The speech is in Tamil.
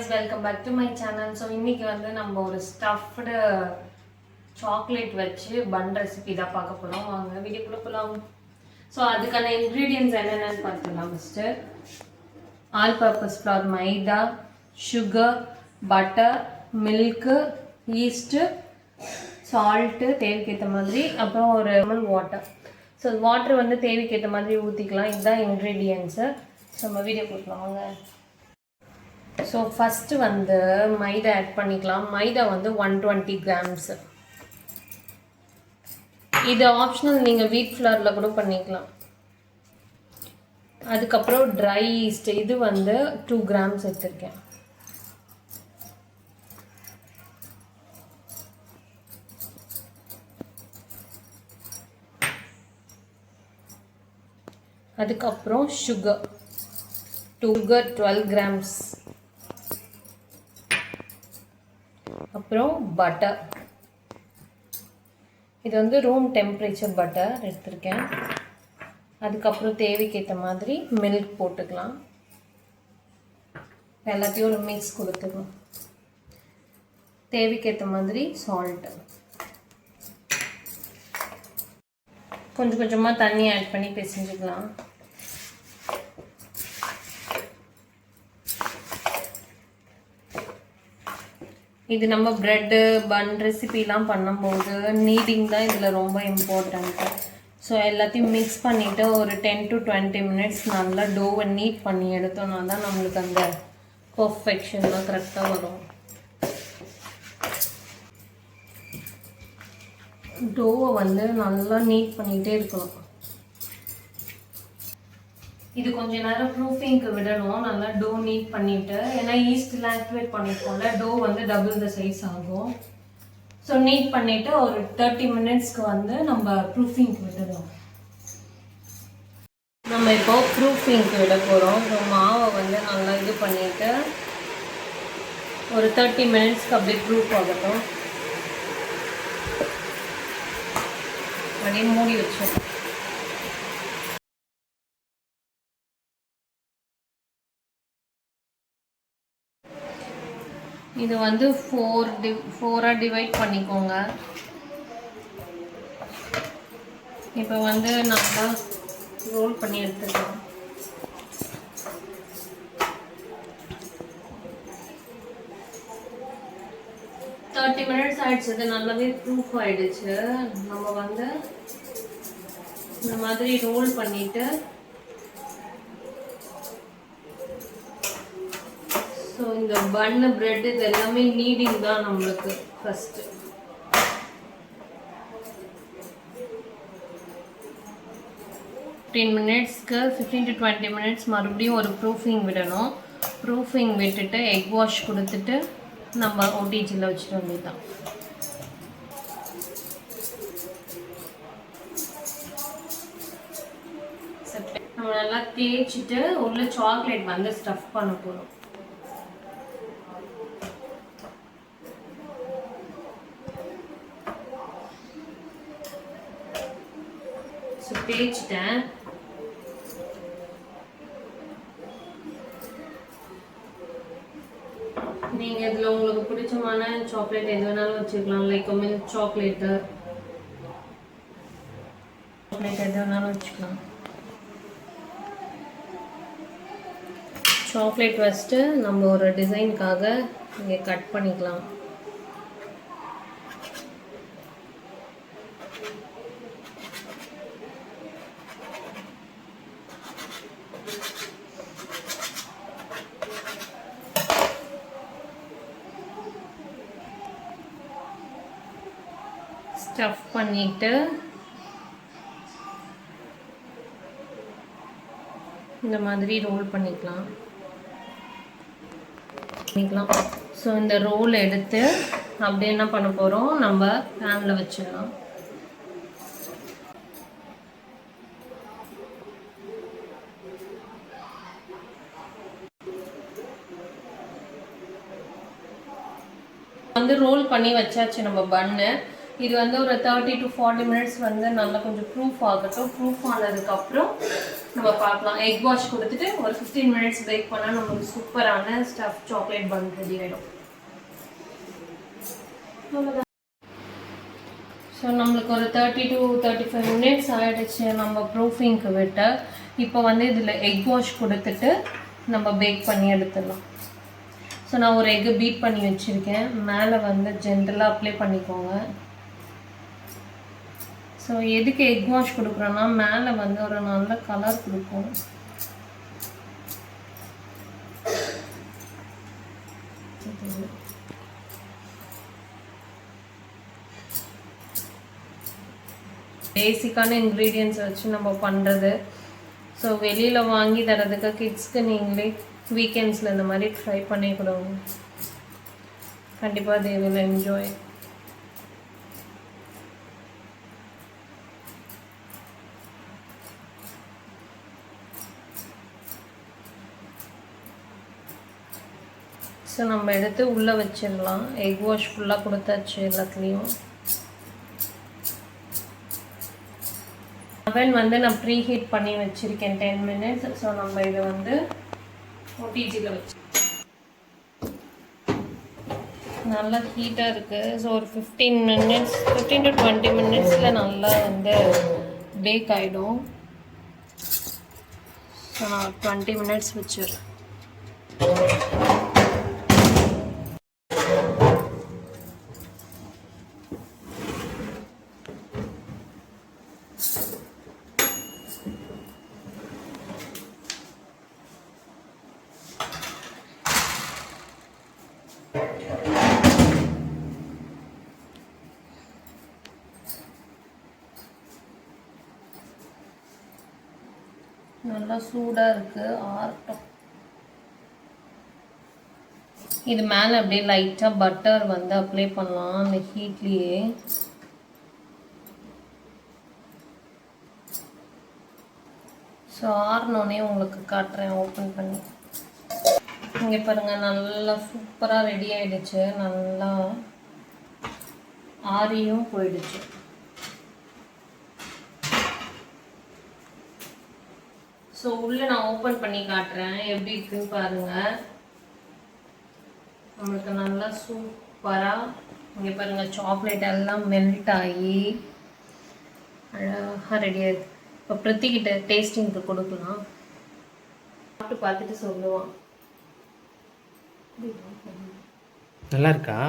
guys, welcome back to my channel. So இன்னைக்கு வந்து நம்ம ஒரு stuffed chocolate வச்சு bun recipe தான் பார்க்க போறோம். வாங்க வீடியோக்குள்ள போலாம். So அதுக்கான ingredients என்னென்னன்னு பார்க்கலாம். Mr. all purpose flour, maida, sugar, butter, milk, yeast, salt தேவைக்கு ஏத்த மாதிரி அப்புறம் ஒரு ml water. So water வந்து தேவைக்கு ஏத்த மாதிரி ஊத்திக்கலாம். இதுதான் ingredients. So நம்ம வீடியோ போடலாம் வாங்க. So first வந்து மைதா ஆட் பண்ணிக்கலாம். மைதா வந்து 120 grams. இது ஆப்ஷனல், நீங்கள் வீட் ஃப்ளவரில் கூட பண்ணிக்கலாம். அதுக்கப்புறம் ட்ரை ஈஸ்ட், இது வந்து 2 grams எடுத்திருக்கேன். அதுக்கப்புறம் சுகர் 12 grams. அப்புறம் பட்டர், இது வந்து ரூம் டெம்பரேச்சர் பட்டர் எடுத்திருக்கேன். அதுக்கப்புறம் தேவைக்கேற்ற மாதிரி மில்க் போட்டுக்கலாம். எல்லாத்தையும் ஒரு மிக்ஸ் கொடுத்துக்கலாம். தேவைக்கேற்ற மாதிரி சால்ட்டு, கொஞ்சம் கொஞ்சமாக தண்ணி ஆட் பண்ணி பிசைஞ்சுக்கலாம். இது நம்ம ப்ரெட்டு பன் ரெசிபிலாம் பண்ணும்போது நீடிங் தான் இதில் ரொம்ப இம்பார்ட்டண்ட்டு. ஸோ எல்லாத்தையும் மிக்ஸ் பண்ணிவிட்டு ஒரு 10 to 20 minutes நல்லா டோவை நீட் பண்ணி எடுத்தோம்னா தான் நம்மளுக்கு அந்த பர்ஃபெக்ஷன்லாம் கரெக்டாக வரும். டோவை வந்து நல்லா நீட் பண்ணிகிட்டே இருக்கணும். இது கொஞ்ச நேரம் ப்ரூஃபிங்க்கு விடணும். நல்லா டோ நீட் பண்ணிவிட்டு, ஏன்னா ஈஸ்டில் ஆக்டிவேட் பண்ணியிருக்கோம்ல, டோ வந்து டபுள் த சைஸ் ஆகும். ஸோ நீட் பண்ணிவிட்டு ஒரு 30 minutesக்கு வந்து நம்ம ப்ரூஃபிங்க்கு விடணும். நம்ம இப்போ ப்ரூஃபிங்க்கு விட போகிறோம். ஸோ மாவை வந்து நல்லா இது பண்ணிவிட்டு ஒரு 30 minutesக்கு அப்படியே ப்ரூஃப் ஆகட்டும். அப்படியே மூடி வச்சோம். இது வந்து 4 டிவைட் பண்ணிக்கோங்க. இப்போ வந்து நல்லா ரோல் பண்ணி எடுத்துக்கலாம். தேர்ட்டி மினிட்ஸ் ஆயிடுச்சு. இது நல்லாவே ப்ரூஃப் ஆயிடுச்சு. நம்ம வந்து இந்த மாதிரி ரோல் பண்ணிட்டு, ஸோ இந்த பன்னு பிரெட் இது எல்லாமே நீடிங் தான் நம்மளுக்கு. ஃபஸ்ட்டு 15 minutesக்கு 15 to 20 minutes மறுபடியும் ஒரு ப்ரூஃபிங் விடணும். ப்ரூஃபிங் விட்டுட்டு எக் வாஷ் கொடுத்துட்டு நம்ம ஓடிஜியில் வச்சுட்டு வேண்டியதுதான். நம்ம நல்லா தேய்ச்சிட்டு உள்ள சாக்லேட் வந்து ஸ்டஃப் பண்ண போகிறோம். தேய்ச்சிட்டேன். நீங்கள் இதில் உங்களுக்கு பிடிச்சமான சாக்லேட் எது வேணாலும் வச்சுக்கலாம். லைக் மில்க் சாக்லேட்டு, எது வேணாலும் வச்சுக்கலாம். சாக்லேட் ஃபஸ்ட்டு நம்ம ஒரு டிசைனுக்காக இங்கே கட் பண்ணிக்கலாம். ஸ்டஃப் பண்ணிட்டு இந்த மாதிரி ரோல் பண்ணிக்கலாம். ஸோ இந்த ரோல் எடுத்து அப்படியே என்ன பண்ண போகிறோம், நம்ம பேனில் வச்சிடலாம். வந்து ரோல் பண்ணி வச்சாச்சு நம்ம பன்னு. இது வந்து ஒரு 30 to 40 minutes வந்து நல்லா கொஞ்சம் ப்ரூஃப் ஆகட்டும். ப்ரூஃப் ஆனதுக்கப்புறம் நம்ம பார்க்கலாம். எக் வாஷ் கொடுத்துட்டு ஒரு 15 மினிட்ஸ் பேக் பண்ணால் நம்மளுக்கு சூப்பரான ஸ்டஃப் சாக்லேட் பன் ரெடி ஆகிடும். ஸோ நம்மளுக்கு ஒரு 30 to 35 மினிட்ஸ் ஆகிடுச்சு நம்ம ப்ரூஃபிங்க்கு விட்ட. இப்போ வந்து இதில் எக் வாஷ் கொடுத்துட்டு நம்ம பேக் பண்ணி எடுத்துடலாம். ஸோ நான் ஒரு எக்கு பீட் பண்ணி வச்சுருக்கேன். மேலே வந்து ஜென்ரலாக அப்ளை பண்ணிக்கோங்க. ஸோ எதுக்கு எக் வாஷ் கொடுக்குறோன்னா மேலே வந்து ஒரு நல்ல கலர் கொடுக்கும். பேசிக்கான இன்க்ரீடியன்ட்ஸ் வச்சு நம்ம பண்ணுறது. ஸோ வெளியில் வாங்கி தரதுக்கு கிட்ஸ்க்கு நீங்களே வீக்கெண்ட்ஸில் இந்த மாதிரி ட்ரை பண்ணி கொடுங்க. கண்டிப்பாக தே வில் என்ஜாய். ஸோ நம்ம எடுத்து உள்ளே வச்சிடலாம். எக் வாஷ் ஃபுல்லாக கொடுத்தாச்சு எல்லாத்துலேயும். அவன் வந்து நான் ப்ரீ ஹீட் பண்ணி வச்சுருக்கேன் 10 மினிட்ஸ். ஸோ நம்ம இதை வந்து ஓடிஜியில் வச்சு நல்லா ஹீட்டாக இருக்குது. ஸோ ஒரு 15 to 20 மினிட்ஸில் நல்லா வந்து பேக் ஆகிடும். ஸோ நான் 20 மினிட்ஸ் வச்சிடுறேன். நல்லா சூடாக இருக்குது, ஆறட்டும். இது மேலே அப்படியே லைட்டாக பட்டர் வந்து அப்ளை பண்ணலாம் அந்த ஹீட்லேயே. ஸோ ஆறினோடனே உங்களுக்கு காட்டுறேன் ஓப்பன் பண்ணி. இங்கே பாருங்கள், நல்லா சூப்பராக ரெடி ஆகிடுச்சு. நல்லா ஆரியும் போயிடுச்சு. ஸோ உள்ளே நான் ஓப்பன் பண்ணி காட்டுறேன் எப்படி இருக்குன்னு பாருங்கள். நம்மளுக்கு நல்லா சூப்பராக இங்கே பாருங்கள், சாக்லேட் எல்லாம் மெல்ட் ஆகி அழகாக ரெடி ஆகிடுது. இப்போ பிரித்திக்கிட்ட டேஸ்டிங்க்கு கொடுக்கலாம். சாப்பிட்டு பார்த்துட்டு சொல்லுவான். நல்லா இருக்கா?